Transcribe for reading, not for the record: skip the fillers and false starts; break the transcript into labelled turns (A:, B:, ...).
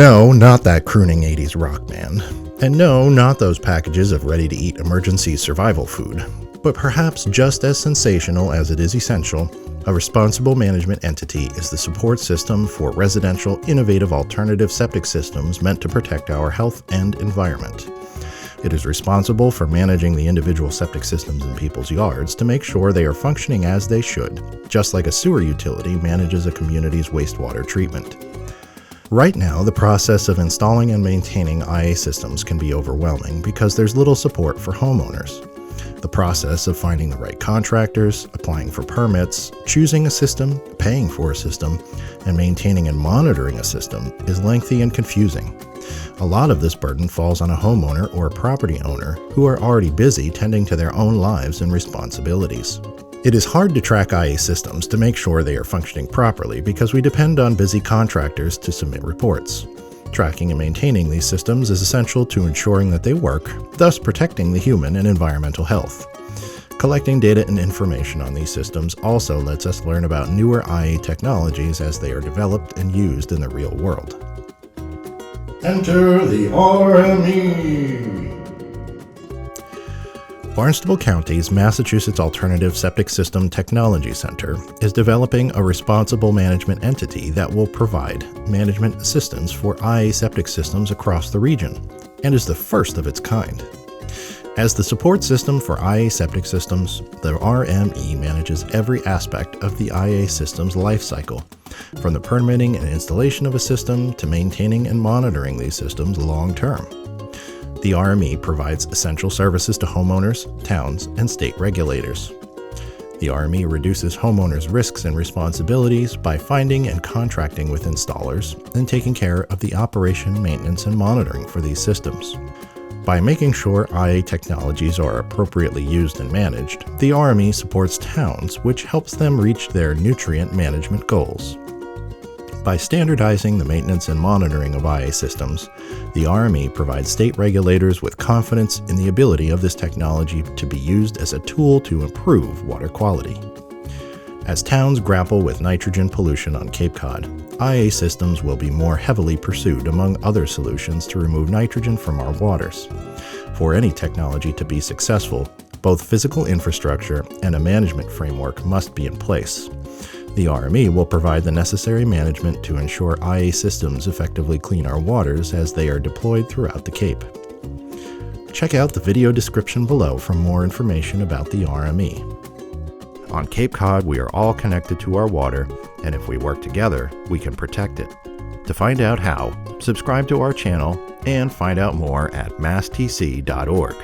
A: No, not that crooning 80s rock band. And no, not those packages of ready-to-eat emergency survival food. But perhaps just as sensational as it is essential, a responsible management entity is the support system for residential, innovative alternative septic systems meant to protect our health and environment. It is responsible for managing the individual septic systems in people's yards to make sure they are functioning as they should, just like a sewer utility manages a community's wastewater treatment. Right now, the process of installing and maintaining IA systems can be overwhelming because there's little support for homeowners. The process of finding the right contractors, applying for permits, choosing a system, paying for a system, and maintaining and monitoring a system is lengthy and confusing. A lot of this burden falls on a homeowner or a property owner who are already busy tending to their own lives and responsibilities. It is hard to track IA systems to make sure they are functioning properly because we depend on busy contractors to submit reports. Tracking and maintaining these systems is essential to ensuring that they work, thus protecting the human and environmental health. Collecting data and information on these systems also lets us learn about newer IA technologies as they are developed and used in the real world. Enter the RME! Barnstable County's Massachusetts Alternative Septic System Technology Center is developing a responsible management entity that will provide management assistance for IA septic systems across the region, and is the first of its kind. As the support system for IA septic systems, the RME manages every aspect of the IA system's lifecycle, from the permitting and installation of a system to maintaining and monitoring these systems long-term. The RME provides essential services to homeowners, towns, and state regulators. The RME reduces homeowners' risks and responsibilities by finding and contracting with installers and taking care of the operation, maintenance, and monitoring for these systems. By making sure IA technologies are appropriately used and managed, the RME supports towns, which helps them reach their nutrient management goals. By standardizing the maintenance and monitoring of IA systems, the RME provides state regulators with confidence in the ability of this technology to be used as a tool to improve water quality. As towns grapple with nitrogen pollution on Cape Cod, IA systems will be more heavily pursued among other solutions to remove nitrogen from our waters. For any technology to be successful, both physical infrastructure and a management framework must be in place. The RME will provide the necessary management to ensure IA systems effectively clean our waters as they are deployed throughout the Cape. Check out the video description below for more information about the RME. On Cape Cod, we are all connected to our water, and if we work together, we can protect it. To find out how, subscribe to our channel and find out more at masstc.org.